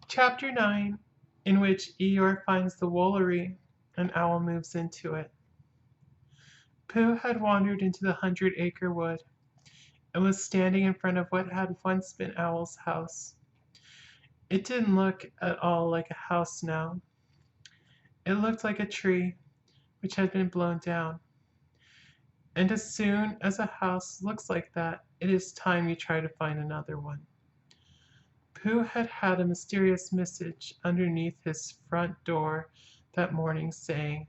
Chapter 9, in which Eeyore finds the Wolery and Owl moves into it. Pooh had wandered into the 100-acre wood and was standing in front of what had once been Owl's house. It didn't look at all like a house now. It looked like a tree which had been blown down. And as soon as a house looks like that, it is time you try to find another one. Pooh had had a mysterious message underneath his front door that morning saying,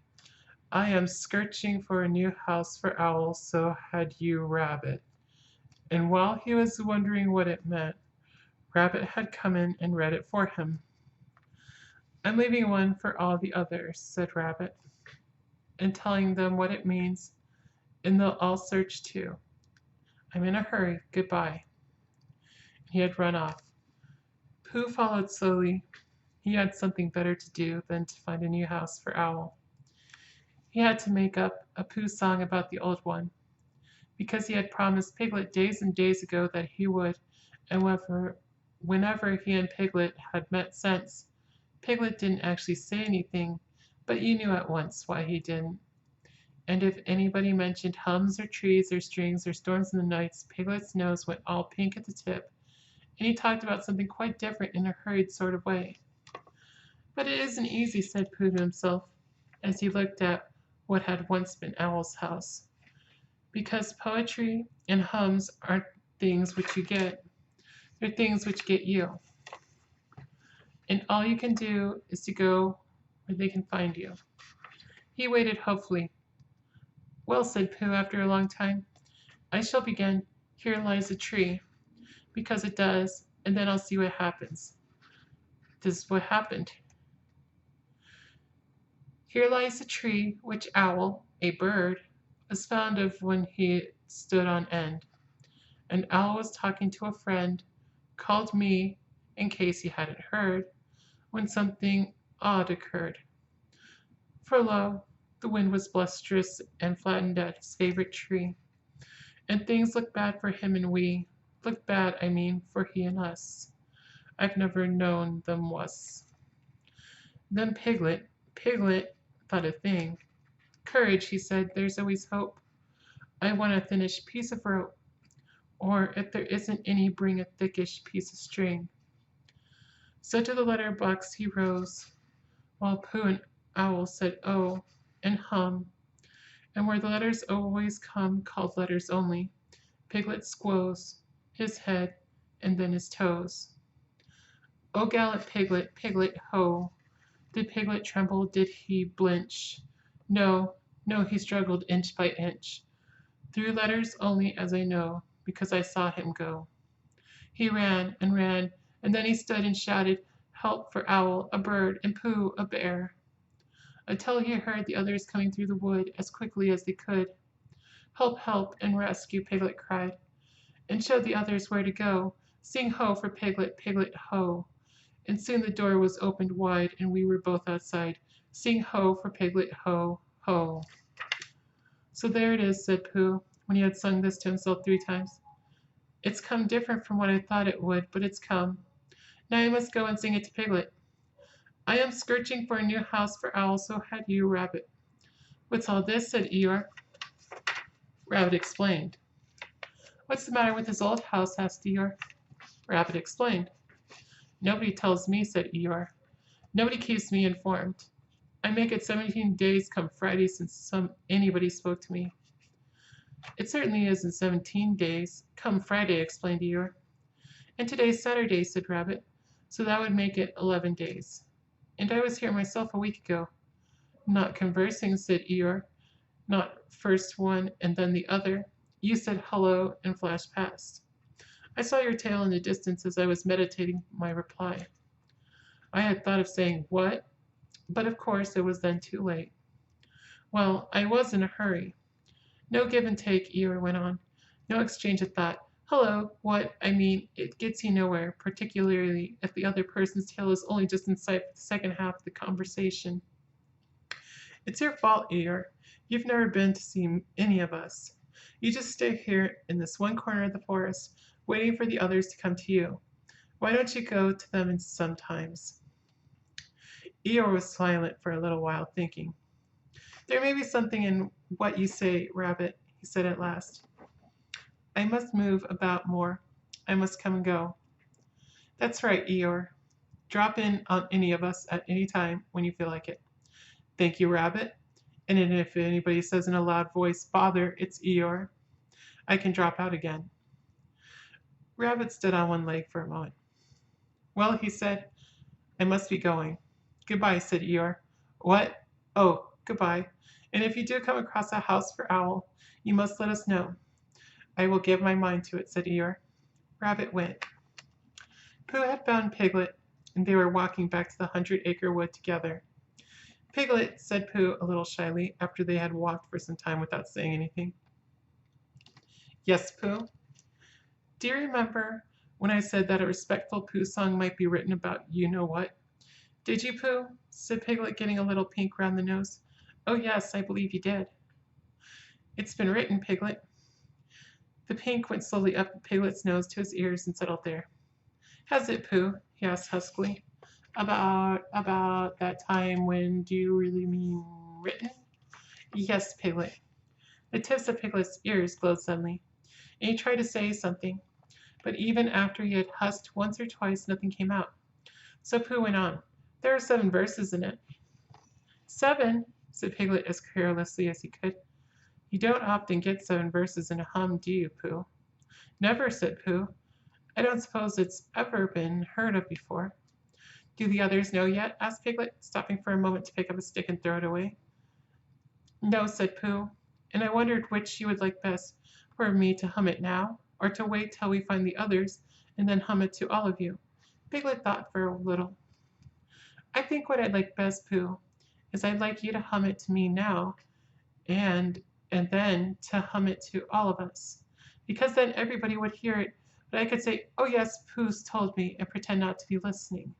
"I am searching for a new house for Owl, so had you, Rabbit." And while he was wondering what it meant, Rabbit had come in and read it for him. "I'm leaving one for all the others," said Rabbit, "and telling them what it means, and they'll all search too. I'm in a hurry. Goodbye." And he had run off. Pooh followed slowly. He had something better to do than to find a new house for Owl. He had to make up a Pooh song about the old one, because he had promised Piglet days and days ago that he would, and whenever he and Piglet had met since, Piglet didn't actually say anything, but you knew at once why he didn't. And if anybody mentioned hums or trees or strings or storms in the nights, Piglet's nose went all pink at the tip, and he talked about something quite different in a hurried sort of way. "But it isn't easy," said Pooh to himself, as he looked at what had once been Owl's house, "because poetry and hums aren't things which you get. They're things which get you. And all you can do is to go where they can find you." He waited hopefully. "Well," said Pooh after a long time, "I shall begin 'Here lies a tree,' because it does, and then I'll see what happens." This is what happened. "Here lies a tree which Owl, a bird, was fond of when he stood on end. And Owl was talking to a friend, called me, in case he hadn't heard, when something odd occurred. For lo, the wind was blusterous and flattened at his favorite tree, and things looked bad for him and we, looked bad, I mean, for he and us. I've never known them wuss. Then Piglet thought a thing. 'Courage,' he said, 'there's always hope. I want a thinnish piece of rope, or if there isn't any, bring a thickish piece of string.' So to the letter box he rose, while Pooh and Owl said 'oh' and 'hum,' and where the letters always come, called letters only, Piglet squoze his head and then his toes. Oh, gallant Piglet, Piglet, ho! Did Piglet tremble? Did he blench? No, no, he struggled inch by inch, through letters only, as I know, because I saw him go. He ran, and then he stood and shouted help for Owl, a bird, and Pooh, a bear, until he heard the others coming through the wood as quickly as they could. 'Help, help, and rescue,' Piglet cried, and showed the others where to go. 'Sing ho for Piglet, Piglet, ho!' And soon the door was opened wide, and we were both outside. 'Sing ho for Piglet, ho, ho!' So there it is," said Pooh, when he had sung this to himself 3 times. "It's come different from what I thought it would, but it's come. Now I must go and sing it to Piglet. 'I am searching for a new house for Owl, so had you, Rabbit.'" "What's all this?" said Eeyore. Rabbit explained. "What's the matter with his old house?" asked Eeyore. Rabbit explained. "Nobody tells me," said Eeyore. "Nobody keeps me informed. I make it 17 days come Friday since anybody spoke to me." "It certainly isn't 17 days come Friday," explained Eeyore. "And today's Saturday," said Rabbit, "so that would make it 11 days. And I was here myself a week ago." "Not conversing," said Eeyore. "Not first one and then the other. You said hello and flashed past. I saw your tail in the distance as I was meditating my reply. I had thought of saying 'what?' but of course it was then too late. Well, I was in a hurry." "No give and take," Eeyore went on. "No exchange of thought. Hello, what, I mean, it gets you nowhere, particularly if the other person's tail is only just in sight for the second half of the conversation. It's your fault, Eeyore. You've never been to see any of us. You just stay here in this one corner of the forest, waiting for the others to come to you. Why don't you go to them sometimes? Eeyore was silent for a little while, thinking. There may be something in what you say, Rabbit, he said at last. I must move about more. I must come and go. That's right, Eeyore. Drop in on any of us at any time when you feel like it. Thank you, Rabbit. And then if anybody says in a loud voice, Bother, it's Eeyore, I can drop out again. Rabbit stood on one leg for a moment. Well, he said, I must be going. Goodbye, said Eeyore. What? Oh, goodbye. And if you do come across a house for Owl, you must let us know. I will give my mind to it, said Eeyore. Rabbit went. Pooh had found Piglet, and they were walking back to the 100-acre wood together. Piglet, said Pooh a little shyly, after they had walked for some time without saying anything. Yes, Pooh? Do you remember when I said that a respectful Pooh song might be written about you-know-what? Did you, Pooh? Said Piglet, getting a little pink round the nose. Oh, yes, I believe you did. It's been written, Piglet. The pink went slowly up Piglet's nose to his ears and settled there. Has it, Pooh? He asked huskily. About that time when do you really mean written? Yes, Piglet. The tips of Piglet's ears glowed suddenly, and he tried to say something, but even after he had husked once or twice, nothing came out. So Pooh went on. There are 7 verses in it. 7, said Piglet as carelessly as he could. You don't often get 7 verses in a hum, do you, Pooh? Never, said Pooh. I don't suppose it's ever been heard of before. Do the others know yet? Asked Piglet, stopping for a moment to pick up a stick and throw it away. No, said Pooh, and I wondered which you would like best, for me to hum it now, or to wait till we find the others, and then hum it to all of you. Piglet thought for a little. I think what I'd like best, Pooh, is I'd like you to hum it to me now, and then to hum it to all of us, because then everybody would hear it, but I could say, oh yes, Pooh's told me, and pretend not to be listening.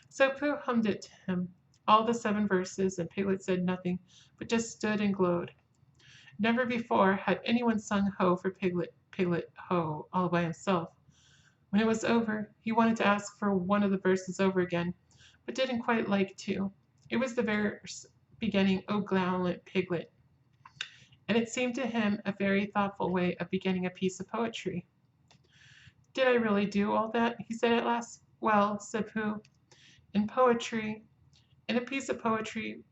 So Pooh hummed it to him, all the 7 verses, and Piglet said nothing, but just stood and glowed. Never before had anyone sung ho for Piglet, Piglet, ho, all by himself. When it was over, he wanted to ask for one of the verses over again, but didn't quite like to. It was the verse beginning, O gallant Piglet, and it seemed to him a very thoughtful way of beginning a piece of poetry. Did I really do all that? He said at last. Well, said Pooh, in a piece of poetry,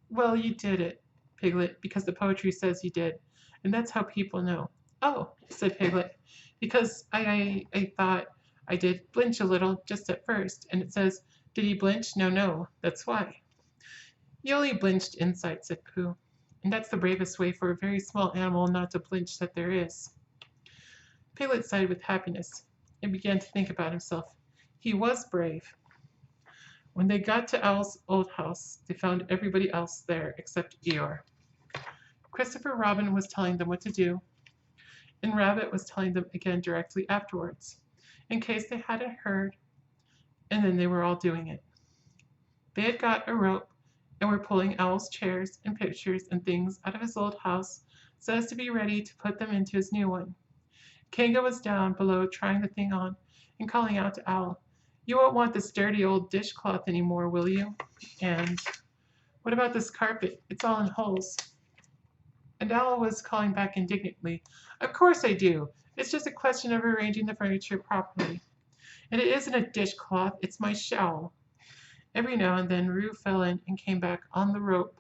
well, you did it, Piglet, because the poetry says you did, and that's how people know. Oh, said Piglet, because I thought I did blinch a little just at first, and it says, did he blinch? No, no, that's why. You only blinched inside, said Pooh, and that's the bravest way for a very small animal not to blinch that there is. Piglet sighed with happiness and began to think about himself. He was brave. When they got to Owl's old house, they found everybody else there except Eeyore. Christopher Robin was telling them what to do, and Rabbit was telling them again directly afterwards, in case they hadn't heard, and then they were all doing it. They had got a rope and were pulling Owl's chairs and pictures and things out of his old house so as to be ready to put them into his new one. Kanga was down below trying the thing on and calling out to Owl, you won't want this dirty old dishcloth anymore, will you? And what about this carpet? It's all in holes. And Owl was calling back indignantly, of course I do. It's just a question of arranging the furniture properly. And it isn't a dishcloth, it's my shawl. Every now and then Roo fell in and came back on the rope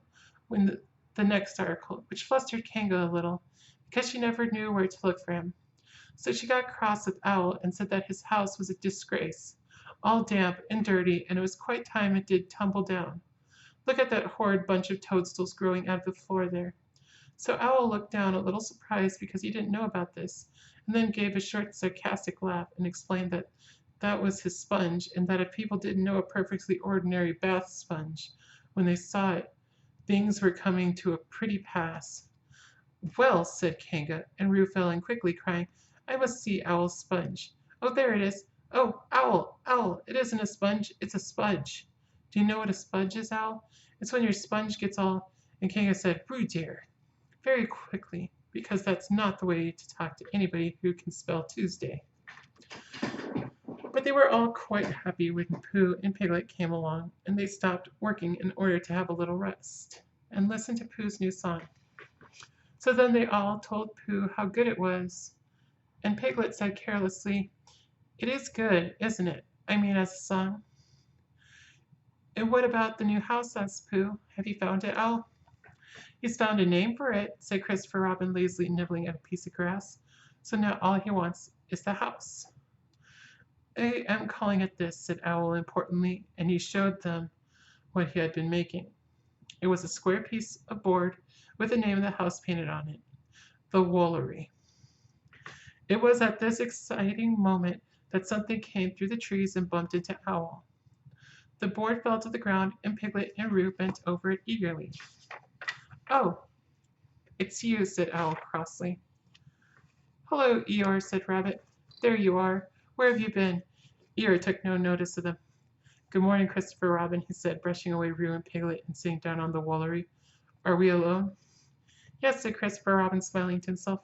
when the next article, which flustered Kanga a little, because she never knew where to look for him. So she got cross with Owl and said that his house was a disgrace, all damp and dirty, and it was quite time it did tumble down. Look at that horrid bunch of toadstools growing out of the floor there. So Owl looked down a little surprised because he didn't know about this, and then gave a short sarcastic laugh and explained that that was his sponge, and that if people didn't know a perfectly ordinary bath sponge when they saw it, things were coming to a pretty pass. Well, said Kanga, and Roo fell in quickly, crying, I must see Owl's sponge. Oh, there it is. Oh, Owl, Owl, it isn't a sponge, it's a spudge. Do you know what a spudge is, Owl? It's when your sponge gets all, and Kanga said, Roo dear, very quickly, because that's not the way to talk to anybody who can spell Tuesday. But But they were all quite happy when Pooh and Piglet came along, and they stopped working in order to have a little rest and listen to Pooh's new song. So then they all told Pooh how good it was, and Piglet said carelessly, "It is good, isn't it? I mean, as a song." "And what about the new house?" asked Pooh. "Have you found it, Owl?" "He's found a name for it," said Christopher Robin, lazily nibbling at a piece of grass. "So now all he wants is the house." "I am calling it this," said Owl importantly, and he showed them what he had been making. It was a square piece of board with the name of the house painted on it, the Wolery. It was at this exciting moment that something came through the trees and bumped into Owl. The board fell to the ground, and Piglet and Roo bent over it eagerly. "Oh, it's you," said Owl crossly. "Hello, Eeyore," said Rabbit. "There you are. Where have you been?" Eeyore took no notice of them. "Good morning, Christopher Robin," he said, brushing away Roo and Piglet and sitting down on the Wolery. "Are we alone?" "Yes," said Christopher Robin, smiling to himself.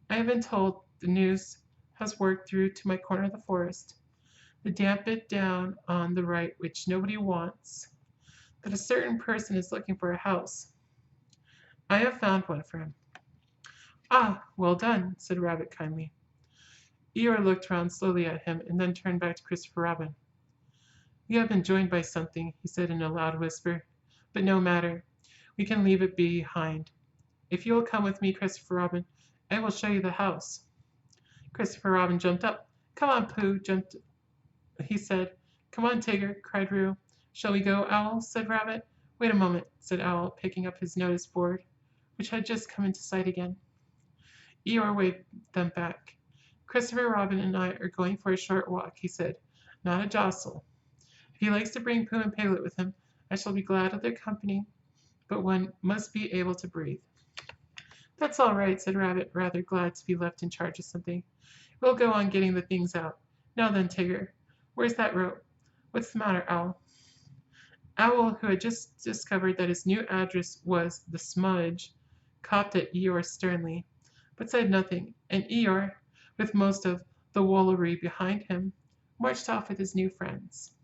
"I have been told the news has worked through to my corner of the forest, the damp bit down on the right which nobody wants, that a certain person is looking for a house. I have found one for him." "Ah, well done," said Rabbit kindly. Eeyore looked round slowly at him and then turned back to Christopher Robin. "We have been joined by something," he said in a loud whisper, "but no matter. We can leave it behind. If you will come with me, Christopher Robin, I will show you the house." Christopher Robin jumped up. "Come on, Pooh," he said. "Come on, Tigger," cried Roo. "Shall we go, Owl?" said Rabbit. "Wait a moment," said Owl, picking up his notice board, which had just come into sight again. Eeyore waved them back. "Christopher Robin and I are going for a short walk," he said, "not a jostle. If he likes to bring Pooh and Piglet with him, I shall be glad of their company, but one must be able to breathe." "That's all right," said Rabbit, rather glad to be left in charge of something. "We'll go on getting the things out. Now then, Tigger, where's that rope? What's the matter, Owl?" Owl, who had just discovered that his new address was the Smudge, coughed at Eeyore sternly, but said nothing, and Eeyore, with most of the Wolery behind him, marched off with his new friends.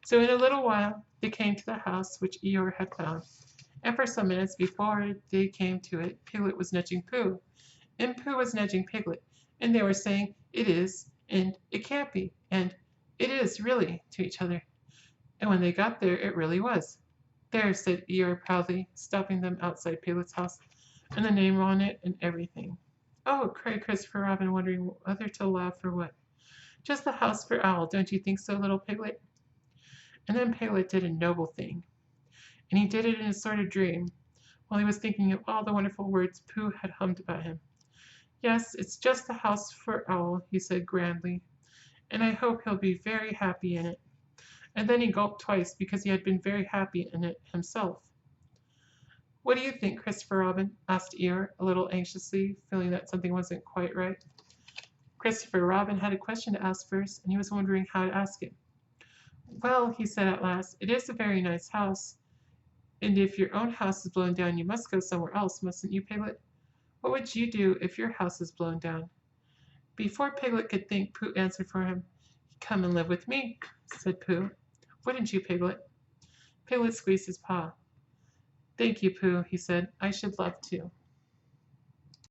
So in a little while they came to the house which Eeyore had found, and for some minutes before they came to it, Piglet was nudging Pooh, and Pooh was nudging Piglet, and they were saying, "It is," and "It can't be," and "It is, really," to each other. And when they got there, it really was. "There," said Eeyore proudly, stopping them outside Piglet's house, "and the name on it and everything." "Oh," cried Christopher Robin, wondering whether to laugh or what. "Just the house for Owl, don't you think so, little Piglet?" And then Piglet did a noble thing, and he did it in a sort of dream, while he was thinking of all the wonderful words Pooh had hummed about him. "Yes, it's just the house for Owl," he said grandly, "and I hope he'll be very happy in it." And then he gulped twice because he had been very happy in it himself. "What do you think, Christopher Robin?" asked Eeyore, a little anxiously, feeling that something wasn't quite right. Christopher Robin had a question to ask first, and he was wondering how to ask it. "Well," he said at last, "it is a very nice house, and if your own house is blown down, you must go somewhere else, mustn't you, Piglet? What would you do if your house is blown down?" Before Piglet could think, Pooh answered for him. "Come and live with me," said Pooh. "Wouldn't you, Piglet?" Piglet squeezed his paw. "Thank you, Pooh," he said. "I should love to."